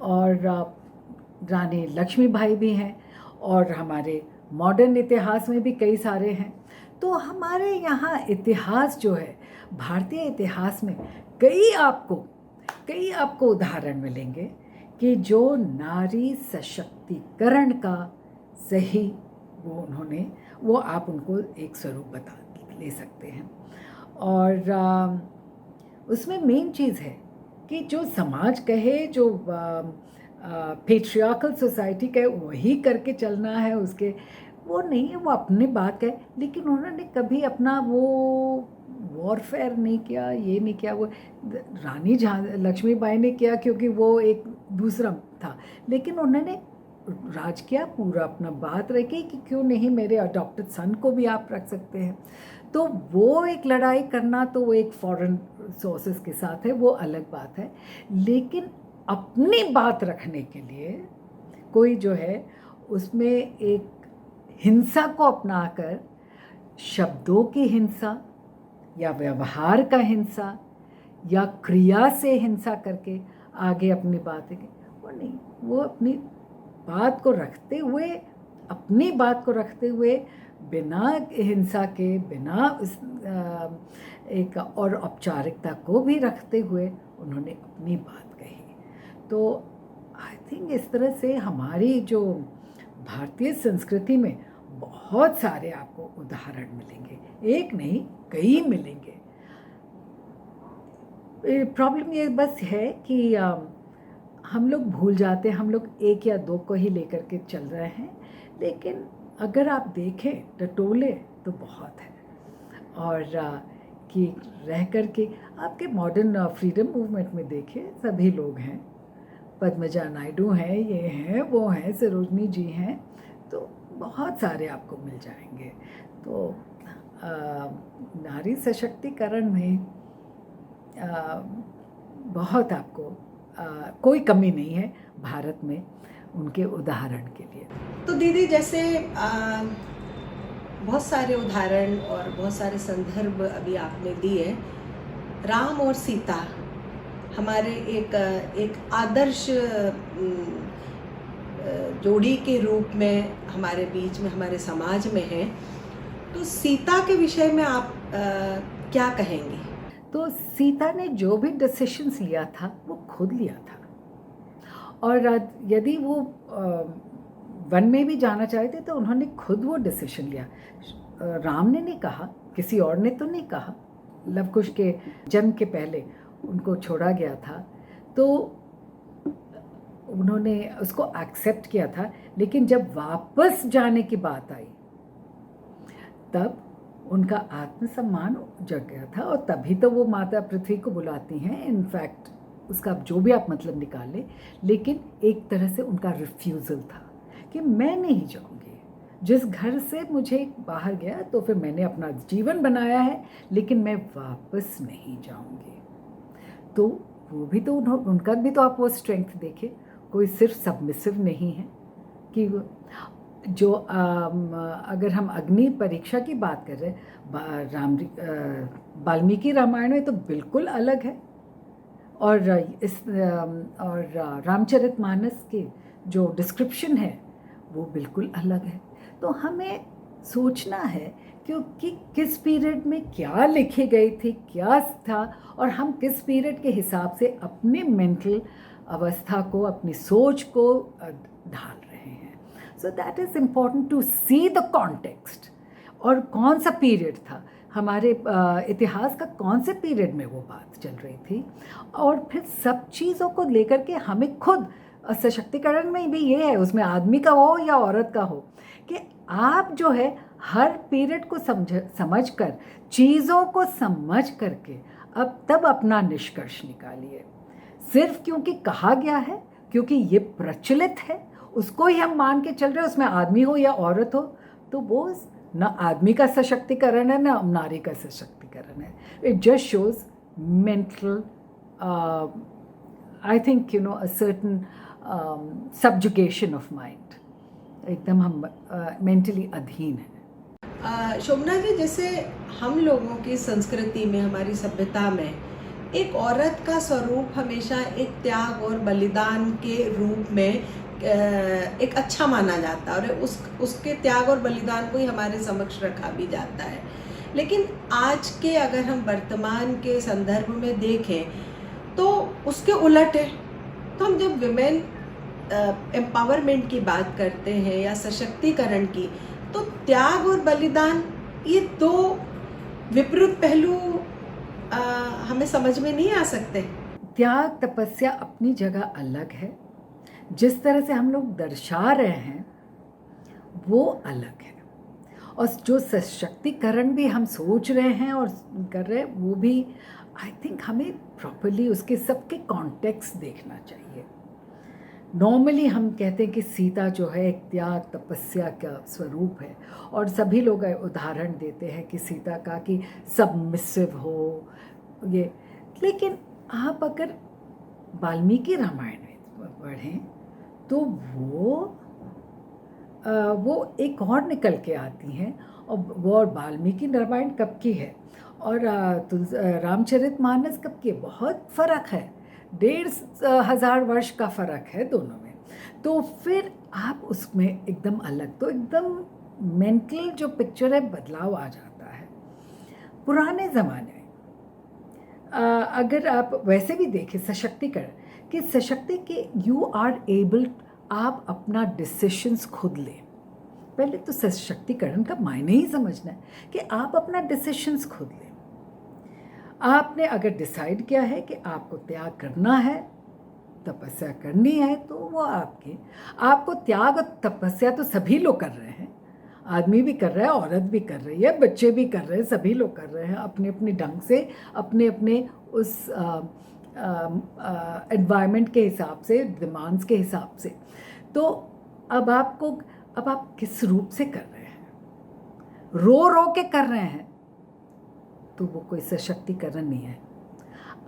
और रानी लक्ष्मीबाई भी हैं, और हमारे मॉडर्न इतिहास में भी कई सारे हैं। तो हमारे यहाँ इतिहास जो है, भारतीय इतिहास में कई आपको उदाहरण मिलेंगे कि जो नारी सशक्तिकरण का सही वो आप उनको एक स्वरूप बता ले सकते हैं। और उसमें मेन चीज़ है कि जो समाज कहे, जो पेट्रियार्कल सोसाइटी का वही करके चलना है, उसके वो नहीं है, वो अपनी बात है। लेकिन उन्होंने कभी अपना वो वॉरफेयर नहीं किया, ये नहीं किया। वो रानी लक्ष्मीबाई ने किया क्योंकि वो एक दूसरा था, लेकिन उन्होंने राज किया पूरा अपना बात रखी कि क्यों नहीं मेरे अडॉप्टेड सन को भी आप रख सकते हैं। तो वो एक लड़ाई करना तो वो एक फॉरेन सोर्सेस के साथ है, वो अलग बात है। लेकिन अपनी बात रखने के लिए कोई जो है उसमें एक हिंसा को अपनाकर, शब्दों की हिंसा या व्यवहार का हिंसा या क्रिया से हिंसा करके आगे अपनी बातें, वो नहीं, वो अपनी बात को रखते हुए, अपनी बात को रखते हुए, बिना हिंसा के, बिना उस एक और औपचारिकता को भी रखते हुए उन्होंने अपनी बात कही। तो आई थिंक इस तरह से हमारी जो भारतीय संस्कृति में बहुत सारे आपको उदाहरण मिलेंगे, एक नहीं कई मिलेंगे। प्रॉब्लम ये बस है कि हम लोग भूल जाते हैं, हम लोग एक या दो को ही लेकर के चल रहे हैं। लेकिन अगर आप देखें टटोले तो बहुत है। और कि रह कर के आपके मॉडर्न फ्रीडम मूवमेंट में देखिए, सभी लोग हैं, पद्मजा नायडू हैं, ये हैं, वो हैं, सरोजनी जी हैं, तो बहुत सारे आपको मिल जाएंगे। तो नारी सशक्तिकरण में बहुत आपको कोई कमी नहीं है भारत में उनके उदाहरण के लिए। तो दीदी, जैसे बहुत सारे उदाहरण और बहुत सारे संदर्भ अभी आपने दिए, राम और सीता हमारे एक आदर्श जोड़ी के रूप में हमारे बीच में, हमारे समाज में है। तो सीता के विषय में आप क्या कहेंगे? तो सीता ने जो भी डिसीशंस लिया था वो खुद लिया था। और यदि वो वन में भी जाना चाहते तो उन्होंने खुद वो डिसीजन लिया। राम ने नहीं कहा, किसी और ने तो नहीं कहा। लवकुश के जन्म के पहले उनको छोड़ा गया था तो उन्होंने उसको एक्सेप्ट किया था। लेकिन जब वापस जाने की बात आई तब उनका आत्मसम्मान जग गया था, और तभी तो वो माता पृथ्वी को बुलाती हैं। इनफैक्ट उसका जो भी आप मतलब निकालें, लेकिन एक तरह से उनका रिफ्यूज़ल था कि मैं नहीं जाऊंगी। जिस घर से मुझे बाहर गया तो फिर मैंने अपना जीवन बनाया है, लेकिन मैं वापस नहीं जाऊंगी। तो वो भी तो उनका भी तो आप वो स्ट्रेंथ देखें, कोई सिर्फ सबमिसिव नहीं है कि जो अगर हम अग्नि परीक्षा की बात कर रहे हैं, वाल्मीकि रामायण में तो बिल्कुल अलग है, और रामचरितमानस के जो डिस्क्रिप्शन है वो बिल्कुल अलग है। तो हमें सोचना है क्योंकि किस पीरियड में क्या लिखी गई थी, क्या था, और हम किस पीरियड के हिसाब से अपने मेंटल अवस्था को, अपनी सोच को ढाल रहे हैं। So that is important to see the context, और कौन सा पीरियड था हमारे इतिहास का, कौन से पीरियड में वो बात चल रही थी। और फिर सब चीज़ों को लेकर के हमें खुद, सशक्तिकरण में भी ये है, उसमें आदमी का हो या औरत का हो, कि आप जो है हर पीरियड को समझ कर, चीज़ों को समझ करके अब तब अपना निष्कर्ष निकालिए। सिर्फ क्योंकि कहा गया है, क्योंकि ये प्रचलित है, उसको ही हम मान के चल रहे हैं, उसमें आदमी हो या औरत हो, तो वो ना आदमी का सशक्तिकरण है ना नारी का सशक्तिकरण है। It just shows mental, I think you know, a certain subjugation of mind. एकदम हम मेंटली अधीन है। शोभना जी, जैसे हम लोगों की संस्कृति में, हमारी सभ्यता में एक औरत का स्वरूप हमेशा एक त्याग और बलिदान के रूप में एक अच्छा माना जाता है, और उसके त्याग और बलिदान को ही हमारे समक्ष रखा भी जाता है। लेकिन आज के, अगर हम वर्तमान के संदर्भ में देखें तो उसके उलट है। तो हम जब विमेन एम्पावरमेंट की बात करते हैं या सशक्तिकरण की, तो त्याग और बलिदान, ये दो विपरीत पहलू हमें समझ में नहीं आ सकते। त्याग तपस्या अपनी जगह अलग है, जिस तरह से हम लोग दर्शा रहे हैं वो अलग है, और जो सशक्तिकरण भी हम सोच रहे हैं और कर रहे हैं वो भी आई थिंक हमें प्रॉपरली उसके सबके कॉन्टेक्स्ट देखना चाहिए। नॉर्मली हम कहते हैं कि सीता जो है एक त्याग तपस्या का स्वरूप है, और सभी लोग उदाहरण देते हैं कि सीता का कि सबमिसिव हो ये, लेकिन आप अगर वाल्मीकि रामायण में पढ़ें तो वो एक और निकल के आती हैं, और वो और वाल्मीकि रामायण कब की है और रामचरितमानस कब की है, बहुत फ़र्क है, 1500 वर्ष का फ़र्क है दोनों में। तो फिर आप उसमें एकदम अलग, तो एकदम मेंटल जो पिक्चर है बदलाव आ जाता है। पुराने ज़माने में अगर आप वैसे भी देखें सशक्तिकरण कि सशक्ति के यू आर एबल, आप अपना डिसीशंस खुद लें। पहले तो सशक्तिकरण का मायने ही समझना है कि आप अपना डिसीशंस खुद लें। आपने अगर डिसाइड किया है कि आपको त्याग करना है, तपस्या करनी है, तो वो आपको त्याग और तपस्या तो सभी लोग कर रहे हैं, आदमी भी कर रहा है, औरत भी कर रही है, बच्चे भी कर रहे हैं, सभी लोग कर रहे हैं अपने अपने ढंग से, अपने अपने उस एनवायरनमेंट के हिसाब से, डिमांड्स के हिसाब से। तो अब आप किस रूप से कर रहे हैं? रो के कर रहे हैं तो वो कोई सशक्तिकरण नहीं है।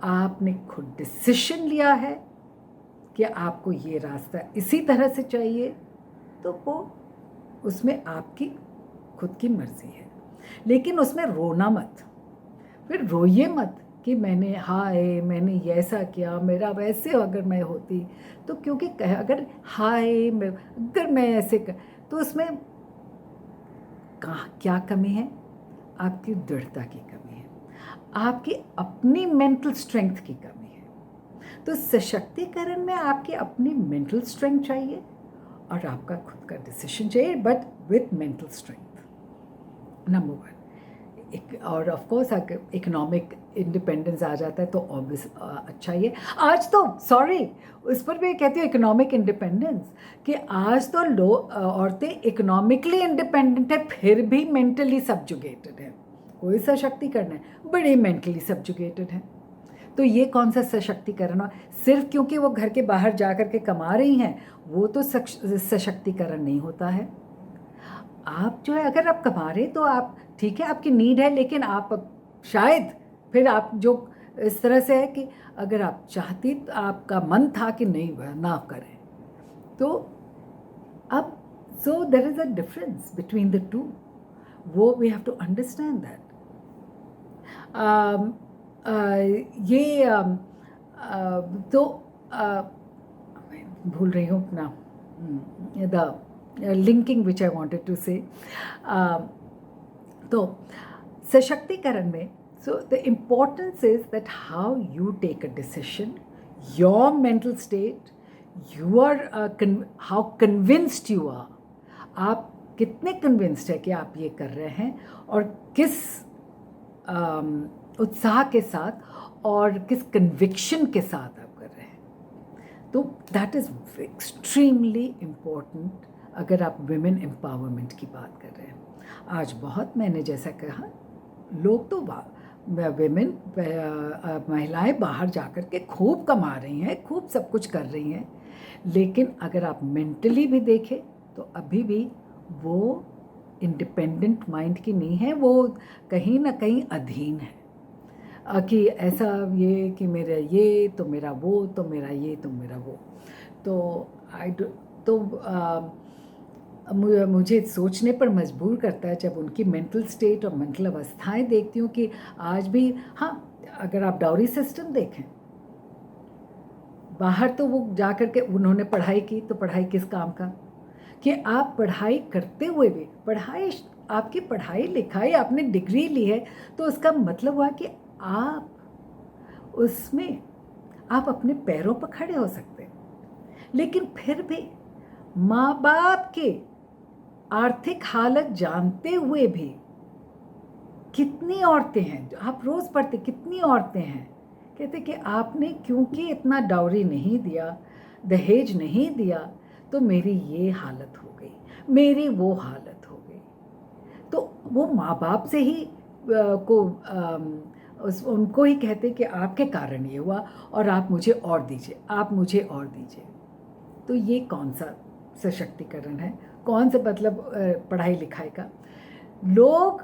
आपने खुद डिसीजन लिया है कि आपको ये रास्ता इसी तरह से चाहिए, तो वो उसमें आपकी खुद की मर्जी है, लेकिन उसमें रोना मत। फिर रोइए मत कि मैंने ऐसा किया, मेरा वैसे अगर मैं होती तो, क्योंकि अगर अगर मैं ऐसे तो उसमें क्या कमी है? आपकी दृढ़ता की कमी है, आपकी अपनी मेंटल स्ट्रेंथ की कमी है। तो सशक्तिकरण में आपकी अपनी मेंटल स्ट्रेंथ चाहिए और आपका खुद का डिसीजन चाहिए, but with mental strength number 1। और ऑफ कोर्स अगर इकोनॉमिक इंडिपेंडेंस आ जाता है तो ऑब्वियस अच्छा ही है। आज तो सॉरी उस पर भी कहती हूँ इकोनॉमिक इंडिपेंडेंस, कि आज तो औरतें इकोनॉमिकली इंडिपेंडेंट है फिर भी मेंटली सब्जुगेटेड है। कोई सशक्तिकरण है, बड़ी मेंटली सब्जुगेटेड है। तो ये कौन सा सशक्तिकरण है? सिर्फ क्योंकि वो घर के बाहर जा कर के कमा रही हैं वो तो सशक्तिकरण नहीं होता है। आप जो है अगर आप कमा रहे तो आप ठीक है, आपकी नीड है, लेकिन आप शायद फिर आप जो इस तरह से है कि अगर आप चाहती तो आपका मन था कि नहीं ना करें, तो अब so there is a difference between the two, वो we have to understand that. तो भूल रही हूँ अपना the linking which I wanted to say. तो सशक्तिकरण में so the importance is that how you take a decision, your mental state, you are how convinced you are, आप कितने convinced है कि आप ये कर रहे हैं और किस उत्साह के साथ और किस conviction के साथ आप कर रहे हैं। तो that is extremely important अगर आप women empowerment की बात कर रहे हैं। आज बहुत, मैंने जैसा कहा, लोग तो विमेन महिलाएं बाहर जाकर के खूब कमा रही हैं, खूब सब कुछ कर रही हैं, लेकिन अगर आप मेंटली भी देखें तो अभी भी वो इंडिपेंडेंट माइंड की नहीं है, वो कहीं ना कहीं अधीन है कि ऐसा ये कि मेरा ये तो मेरा वो, तो मेरा ये तो मेरा वो। तो मुझे सोचने पर मजबूर करता है जब उनकी मेंटल स्टेट और मेंटल अवस्थाएं देखती हूँ कि आज भी, हाँ, अगर आप डाउरी सिस्टम देखें, बाहर तो वो जा कर के उन्होंने पढ़ाई की, तो पढ़ाई किस काम का? कि आप पढ़ाई करते हुए भी, आपकी पढ़ाई लिखाई, आपने डिग्री ली है तो उसका मतलब हुआ कि आप उसमें आप अपने पैरों पर खड़े हो सकते हैं। लेकिन फिर भी माँ बाप के आर्थिक हालत जानते हुए भी कितनी औरतें हैं, जो आप रोज़ पढ़ते, कितनी औरतें हैं कहते कि आपने क्योंकि इतना डाउरी नहीं दिया दहेज नहीं दिया तो मेरी ये हालत हो गई, मेरी वो हालत हो गई। तो वो माँ बाप से ही उनको ही कहते कि आपके कारण ये हुआ और आप मुझे और दीजिए, आप मुझे और दीजिए। तो ये कौन सा सशक्तिकरण है? कौन सा मतलब पढ़ाई लिखाई का? लोग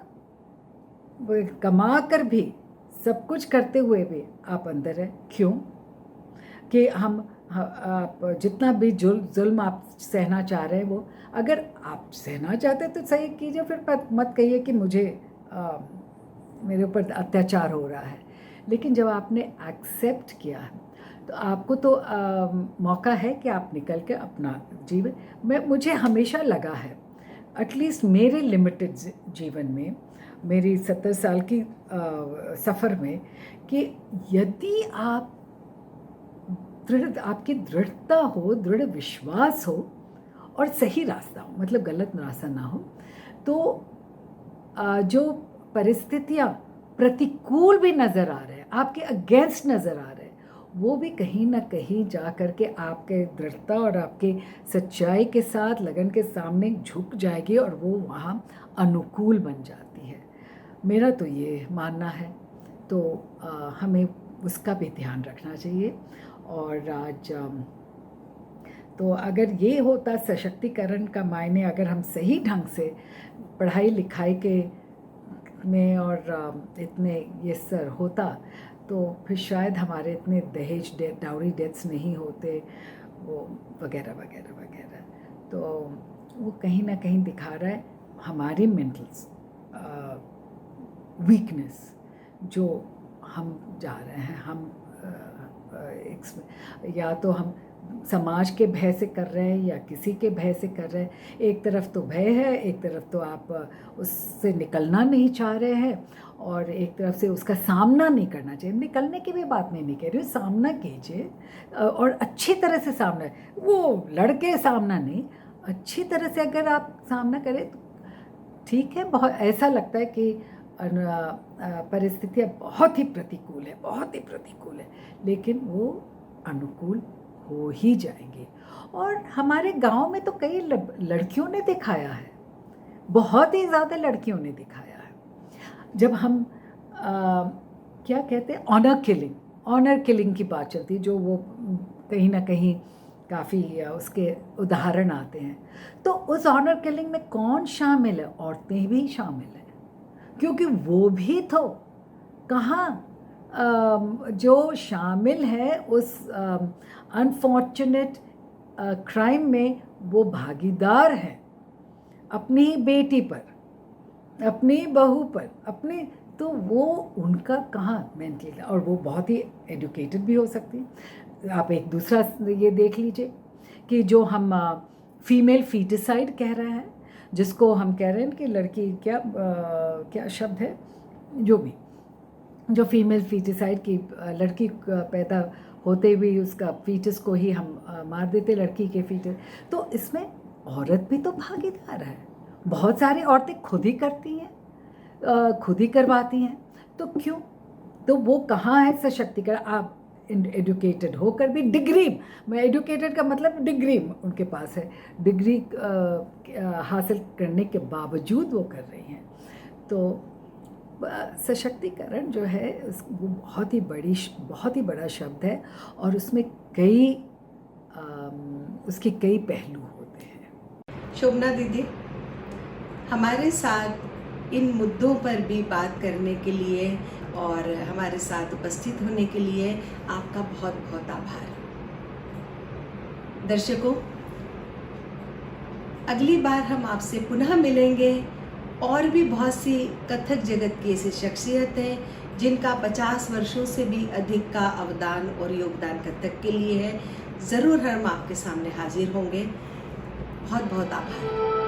कमा कर भी, सब कुछ करते हुए भी आप अंदर है। क्यों? कि आप जितना भी जुल्म आप सहना चाह रहे हैं, वो अगर आप सहना चाहते तो सही कीजिए, फिर मत कहिए कि मुझे मेरे ऊपर अत्याचार हो रहा है। लेकिन जब आपने एक्सेप्ट किया है तो आपको तो मौका है कि आप निकल के अपना जीवन, मुझे हमेशा लगा है, एटलीस्ट मेरे लिमिटेड जीवन में, मेरी 70 साल की सफ़र में, कि यदि आप आपकी दृढ़ता हो, दृढ़ विश्वास हो और सही रास्ता हो, मतलब गलत रास्ता ना हो, तो जो परिस्थितियाँ प्रतिकूल भी नज़र आ रहे हैं, आपके अगेंस्ट नज़र आ रहे हैं, वो भी कहीं ना कहीं जा कर के आपके दृढ़ता और आपके सच्चाई के साथ, लगन के सामने झुक जाएगी और वो वहाँ अनुकूल बन जाती है। मेरा तो ये मानना है। तो हमें उसका भी ध्यान रखना चाहिए। और आज तो अगर ये होता सशक्तिकरण का मायने, अगर हम सही ढंग से पढ़ाई लिखाई के में और इतने ये सर होता, तो फिर शायद हमारे इतने दहेज डाउरी डेथ्स नहीं होते, वो वगैरह वगैरह वगैरह। तो वो कहीं ना कहीं दिखा रहा है हमारी मेंटल वीकनेस, जो हम जा रहे हैं, हम या तो हम समाज के भय से कर रहे हैं या किसी के भय से कर रहे हैं। एक तरफ तो भय है, एक तरफ तो आप उससे निकलना नहीं चाह रहे हैं, और एक तरफ से उसका सामना नहीं करना चाहिए। निकलने की भी बात नहीं कह रही हूँ, सामना कीजिए और अच्छी तरह से सामना, वो लड़के सामना नहीं, अच्छी तरह से अगर आप सामना करें तो ठीक है। बहुत ऐसा लगता है कि परिस्थितियाँ बहुत ही प्रतिकूल है, बहुत ही प्रतिकूल है, लेकिन वो अनुकूल हो ही जाएंगे। और हमारे गांव में तो कई लड़कियों ने दिखाया है, बहुत ही ज़्यादा लड़कियों ने दिखाया है। जब हम क्या कहते हैं, ऑनर किलिंग की बात चलती है, जो वो कहीं ना कहीं काफ़ी उसके उदाहरण आते हैं, तो उस ऑनर किलिंग में कौन शामिल है? औरतें भी शामिल हैं, क्योंकि वो भी तो कहाँ जो शामिल है उस अनफॉर्चुनेट क्राइम में, वो भागीदार हैं अपनी बेटी पर, अपनी बहू पर, अपने, तो वो उनका कहाँ मेंटली, और वो बहुत ही एजुकेटेड भी हो सकती है। आप एक दूसरा ये देख लीजिए कि जो हम फीमेल फीटिसाइड कह रहे हैं, जिसको हम कह रहे हैं कि लड़की क्या शब्द है, जो भी, जो फीमेल फीटिसाइड की लड़की पैदा होते हुए उसका फीटस को ही हम मार देते, लड़की के फीटस। तो इसमें औरत भी तो भागीदार है। बहुत सारी औरतें खुद ही करती हैं, खुद ही करवाती हैं, तो क्यों? तो वो कहाँ है सशक्तिकरण? आप एडुकेटेड होकर भी, डिग्री, मैं एडुकेटेड का मतलब डिग्री उनके पास है, डिग्री हासिल करने के बावजूद वो कर रही हैं। तो सशक्तिकरण जो है वो बहुत ही बड़ा शब्द है, और उसमें उसके कई पहलू होते हैं। शोभना दीदी, हमारे साथ इन मुद्दों पर भी बात करने के लिए और हमारे साथ उपस्थित होने के लिए आपका बहुत बहुत आभार। दर्शकों, अगली बार हम आपसे पुनः मिलेंगे, और भी बहुत सी कथक जगत की ऐसी शख्सियत हैं जिनका 50 वर्षों से भी अधिक का अवदान और योगदान कथक के लिए है। ज़रूर हम आपके सामने हाजिर होंगे। बहुत बहुत आभार।